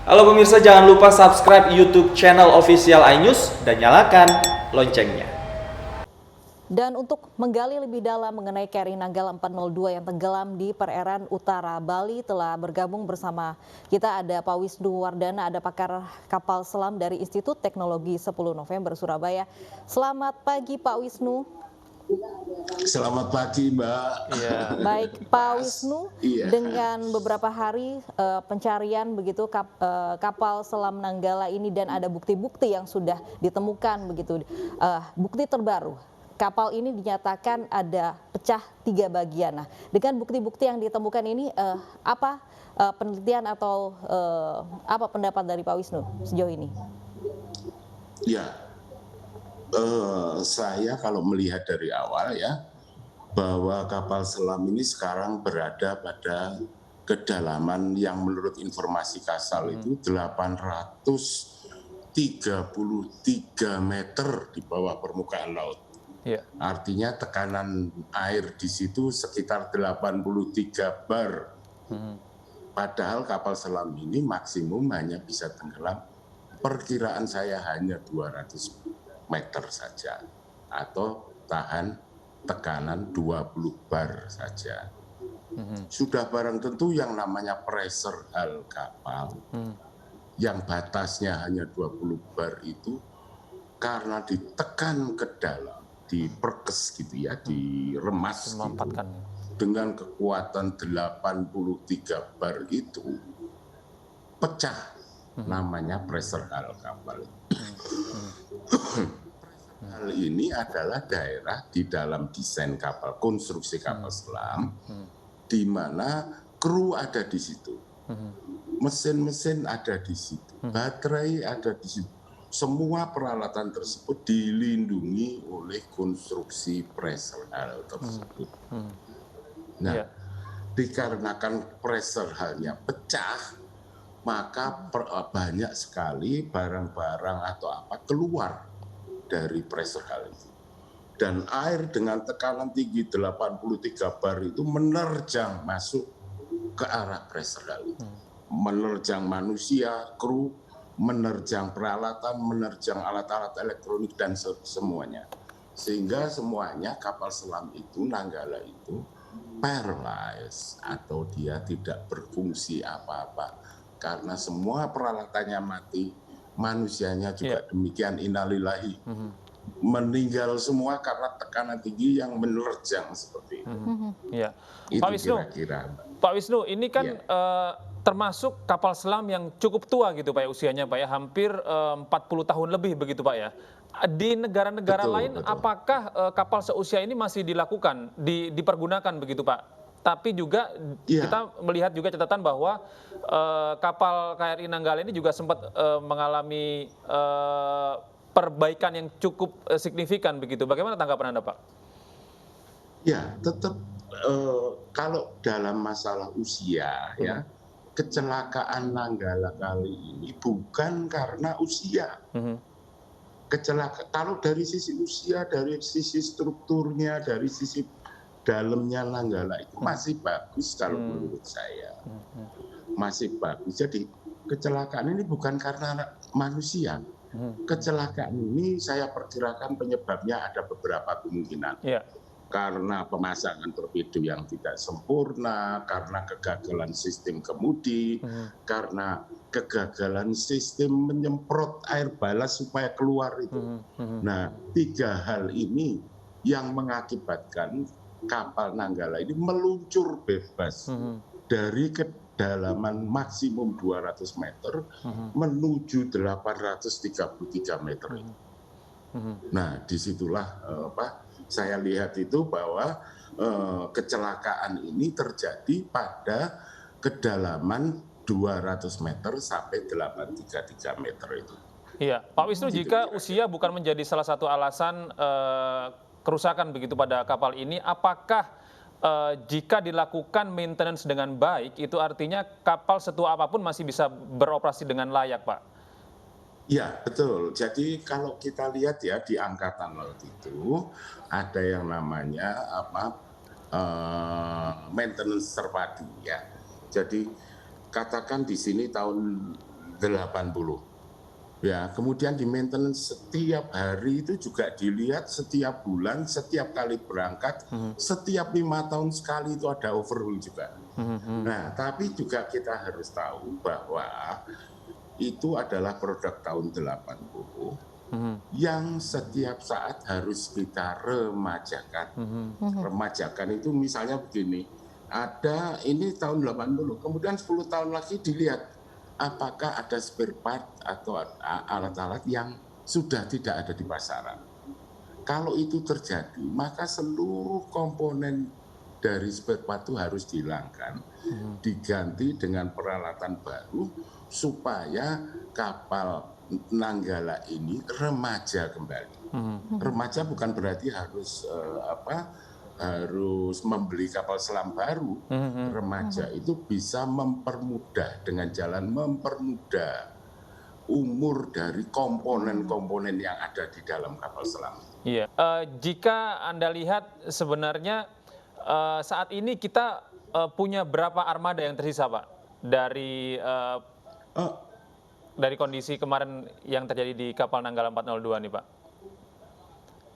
Halo pemirsa, jangan lupa subscribe YouTube channel official iNews dan nyalakan loncengnya. Dan untuk menggali lebih dalam mengenai KRI Nanggala 402 yang tenggelam di perairan utara Bali telah bergabung bersama kita ada Pak Wisnu Wardana, ada pakar kapal selam dari Institut Teknologi 10 November Surabaya. Selamat pagi Pak Wisnu. Selamat pagi Mbak. Iya. Baik Pak Wisnu, dengan beberapa hari pencarian begitu kapal selam Nanggala ini dan ada bukti-bukti yang sudah ditemukan begitu, bukti terbaru. Kapal ini dinyatakan ada pecah 3 bagian. Nah, dengan bukti-bukti yang ditemukan ini, apa penelitian atau apa pendapat dari Pak Wisnu sejauh ini? Ya, saya kalau melihat dari awal ya, bahwa kapal selam ini sekarang berada pada kedalaman yang menurut informasi Kasal itu 833 meter di bawah permukaan laut. Ya. Artinya tekanan air di situ sekitar 83 bar. Padahal kapal selam ini maksimum hanya bisa tenggelam, perkiraan saya hanya 200 meter saja, atau tahan tekanan 20 bar saja. Sudah barang tentu yang namanya pressure hull kapal, yang batasnya hanya 20 bar itu, karena ditekan ke dalam, diperkes gitu ya, diremas gitu, dengan kekuatan 83 bar itu, pecah, namanya pressure hull kapal. Hal ini adalah daerah di dalam desain kapal, konstruksi kapal selam, di mana kru ada di situ, mesin-mesin ada di situ, baterai ada di situ. Semua peralatan tersebut dilindungi oleh konstruksi pressure hull tersebut. Nah, dikarenakan pressure hull-nya pecah, maka banyak sekali barang-barang atau apa keluar dari pressure hull itu. Dan air dengan tekanan tinggi 83 bar itu menerjang masuk ke arah pressure hull itu. Menerjang manusia, kru, menerjang peralatan, menerjang alat-alat elektronik dan semuanya. Sehingga semuanya kapal selam itu, Nanggala itu, paralyzed atau dia tidak berfungsi apa-apa. Karena semua peralatannya mati, manusianya juga demikian, innalillahi. Meninggal semua karena tekanan tinggi yang menerjang seperti itu. Ya. Itu kira-kira. Pak Wisnu, ini kan termasuk kapal selam yang cukup tua gitu Pak ya, usianya Pak ya, hampir 40 tahun lebih begitu Pak ya. Di negara-negara lain apakah kapal seusia ini masih dilakukan, dipergunakan begitu Pak? Tapi juga kita melihat juga catatan bahwa kapal KRI Nanggala ini juga sempat mengalami perbaikan yang cukup signifikan begitu. Bagaimana tanggapan Anda Pak? Ya, tetap kalau dalam masalah usia ya, kecelakaan Nanggala kali ini bukan karena usia. Kalau dari sisi usia, dari sisi strukturnya, dari sisi dalamnya Nanggala itu masih bagus kalau menurut saya. Masih bagus. Jadi kecelakaan ini bukan karena manusia. Kecelakaan ini saya perkirakan penyebabnya ada beberapa kemungkinan. Karena pemasangan torpedo yang tidak sempurna, karena kegagalan sistem kemudi, karena kegagalan sistem menyemprot air balas supaya keluar itu. Nah, 3 hal ini yang mengakibatkan kapal Nanggala ini meluncur bebas dari kedalaman maksimum 200 meter menuju 833 meter. Nah, disitulah saya lihat itu bahwa kecelakaan ini terjadi pada kedalaman 200 meter sampai 833 meter itu. Iya, Pak Wisnu, jika usia bukan menjadi salah satu alasan kerusakan begitu pada kapal ini, apakah jika dilakukan maintenance dengan baik, itu artinya kapal setua apapun masih bisa beroperasi dengan layak, Pak? Ya, betul. Jadi kalau kita lihat ya di Angkatan Laut itu ada yang namanya maintenance terpadu ya. Jadi katakan di sini tahun 80. Ya, kemudian di maintenance setiap hari itu juga dilihat, setiap bulan, setiap kali berangkat, setiap 5 tahun sekali itu ada overhaul juga. Nah, tapi juga kita harus tahu bahwa itu adalah produk tahun 80 yang setiap saat harus kita remajakan. Remajakan itu misalnya begini, ada ini tahun 80, kemudian 10 tahun lagi dilihat apakah ada spare part atau alat-alat yang sudah tidak ada di pasaran. Kalau itu terjadi, maka seluruh komponen dari spare part itu harus dihilangkan, diganti dengan peralatan baru supaya kapal Nanggala ini remaja kembali. Remaja bukan berarti harus harus membeli kapal selam baru. Remaja itu bisa mempermudah, dengan jalan mempermudah umur dari komponen-komponen yang ada di dalam kapal selam. Iya. Jika Anda lihat sebenarnya saat ini kita punya berapa armada yang tersisa, Pak? Dari kondisi kemarin yang terjadi di kapal Nanggala 402 nih, Pak.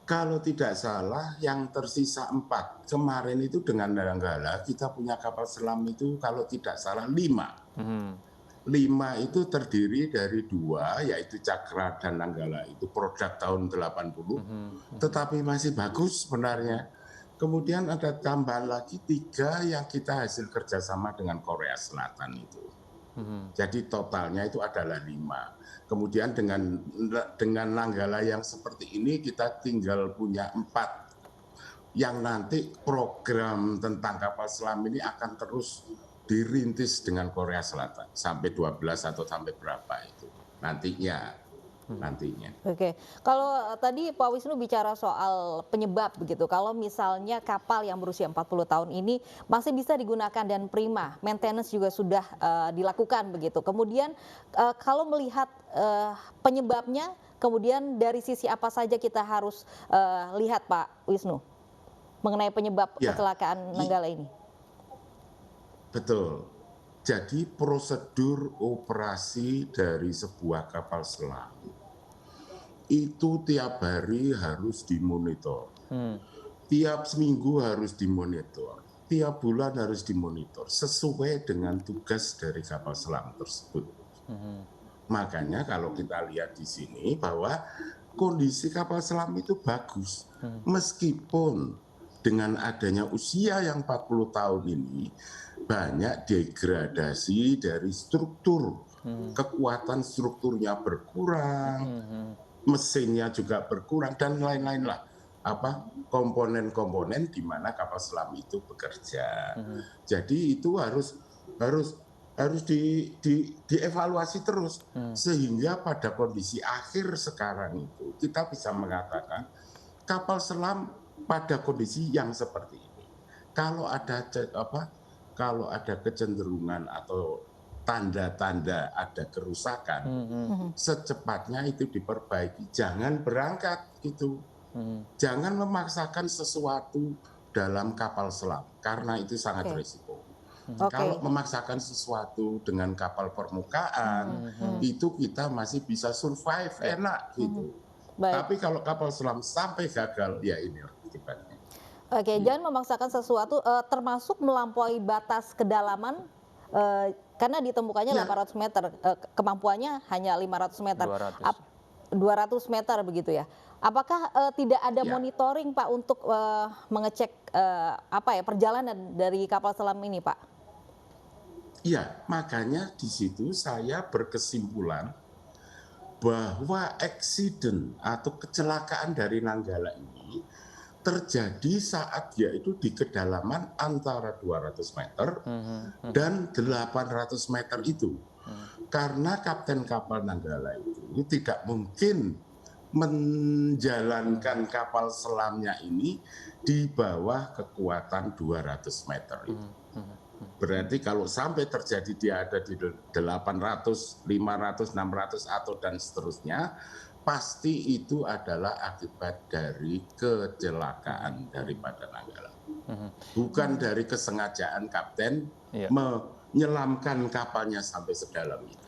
Kalau tidak salah yang tersisa 4. Kemarin itu dengan Nanggala kita punya kapal selam itu kalau tidak salah 5. 5 itu terdiri dari 2, yaitu Cakra dan Nanggala, itu produk tahun 80, tetapi masih bagus sebenarnya. Kemudian ada tambahan lagi 3 yang kita hasil kerjasama dengan Korea Selatan itu. Jadi totalnya itu adalah 5. Kemudian dengan Nanggala yang seperti ini kita tinggal punya 4. Yang nanti program tentang kapal selam ini akan terus dirintis dengan Korea Selatan sampai 12 atau sampai berapa itu nantinya. Oke, kalau tadi Pak Wisnu bicara soal penyebab begitu, kalau misalnya kapal yang berusia 40 tahun ini masih bisa digunakan dan prima, maintenance juga sudah dilakukan begitu. Kemudian kalau melihat penyebabnya, kemudian dari sisi apa saja kita harus lihat Pak Wisnu mengenai penyebab kecelakaan Nanggala ini? Betul. Jadi prosedur operasi dari sebuah kapal selam itu tiap hari harus dimonitor, tiap seminggu harus dimonitor, tiap bulan harus dimonitor sesuai dengan tugas dari kapal selam tersebut. Makanya kalau kita lihat di sini bahwa kondisi kapal selam itu bagus, meskipun dengan adanya usia yang 40 tahun ini banyak degradasi dari struktur, kekuatan strukturnya berkurang, mesinnya juga berkurang dan lain-lain lah, komponen-komponen di mana kapal selam itu bekerja. Jadi itu harus dievaluasi terus sehingga pada kondisi akhir sekarang itu kita bisa mengatakan kapal selam pada kondisi yang seperti ini. Kalau ada kecenderungan atau tanda-tanda ada kerusakan, secepatnya itu diperbaiki. Jangan berangkat gitu. Jangan memaksakan sesuatu dalam kapal selam karena itu sangat risiko. Kalau memaksakan sesuatu dengan kapal permukaan, itu kita masih bisa survive enak gitu. Tapi kalau kapal selam sampai gagal, ya ini akibatnya. Oke, jangan memaksakan sesuatu, termasuk melampaui batas kedalaman, karena ditemukannya 800 meter, kemampuannya hanya 500 meter, 200 meter begitu ya. Apakah tidak ada monitoring Pak untuk mengecek perjalanan dari kapal selam ini Pak? Iya, makanya di situ saya berkesimpulan bahwa accident atau kecelakaan dari Nanggala ini terjadi saat dia itu di kedalaman antara 200 meter dan 800 meter itu. Karena kapten kapal Nanggala itu tidak mungkin menjalankan kapal selamnya ini di bawah kekuatan 200 meter itu. Berarti kalau sampai terjadi dia ada di 800, 500, 600 atau dan seterusnya, pasti itu adalah akibat dari kecelakaan daripada Nanggala. Bukan dari kesengajaan kapten menyelamkan kapalnya sampai sedalam itu.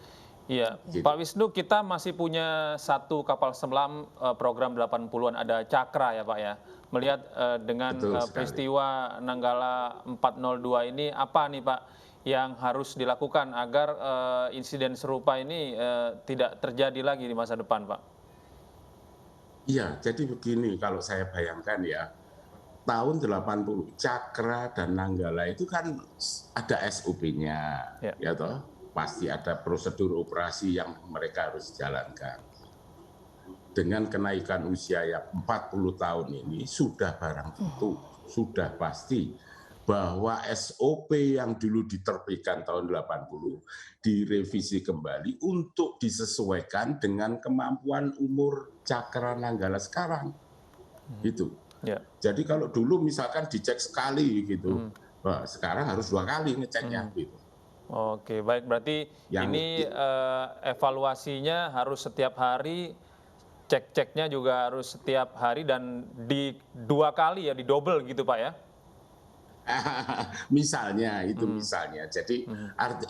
Iya, Gitu. Pak Wisnu, kita masih punya satu kapal selam program 80-an, ada Cakra ya Pak ya. Melihat dengan Betul sekali. peristiwa Nanggala 402 ini, apa nih Pak yang harus dilakukan agar insiden serupa ini tidak terjadi lagi di masa depan, Pak? Iya, jadi begini kalau saya bayangkan ya, tahun 80 Cakra dan Nanggala itu kan ada SOP-nya, Ya. ya toh, pasti ada prosedur operasi yang mereka harus jalankan. Dengan kenaikan usia yang 40 tahun ini sudah barang tentu, sudah pasti bahwa SOP yang dulu diterbitkan tahun 80 direvisi kembali untuk disesuaikan dengan kemampuan umur Cakra Nanggala sekarang. Gitu. Ya. Jadi kalau dulu misalkan dicek sekali gitu, wah, sekarang harus 2 kali ngeceknya gitu. Oke, baik. Berarti ini evaluasinya harus setiap hari, cek-ceknya juga harus setiap hari dan di 2 kali ya, di double gitu Pak ya? Misalnya itu misalnya. Jadi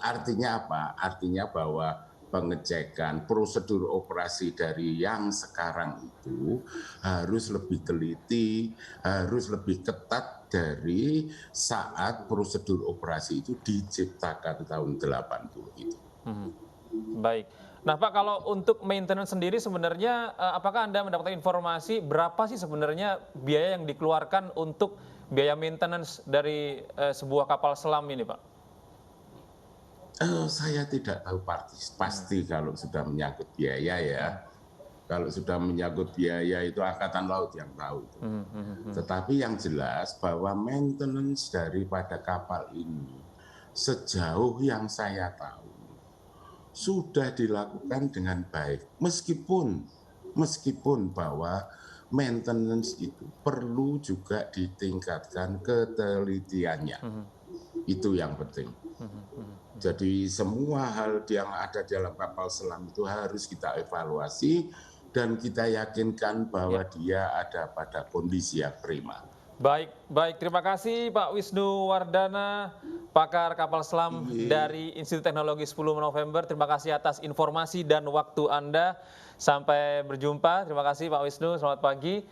artinya apa? Artinya bahwa pengecekan prosedur operasi dari yang sekarang itu harus lebih teliti, harus lebih ketat dari saat prosedur operasi itu diciptakan tahun 80 itu. Baik. Nah Pak, kalau untuk maintenance sendiri sebenarnya apakah Anda mendapatkan informasi berapa sih sebenarnya biaya yang dikeluarkan untuk biaya maintenance dari sebuah kapal selam ini Pak? Saya tidak tahu pasti kalau sudah menyangkut biaya ya. Kalau sudah menyangkut biaya itu Angkatan Laut yang tahu. Tetapi yang jelas bahwa maintenance daripada kapal ini sejauh yang saya tahu sudah dilakukan dengan baik. Meskipun bahwa maintenance itu perlu juga ditingkatkan ketelitiannya. Itu yang penting. Jadi semua hal yang ada dalam kapal selam itu harus kita evaluasi dan kita yakinkan bahwa dia ada pada kondisi yang prima. Baik, baik. Terima kasih Pak Wisnu Wardana, pakar kapal selam dari Institut Teknologi 10 November. Terima kasih atas informasi dan waktu Anda. Sampai berjumpa. Terima kasih Pak Wisnu. Selamat pagi.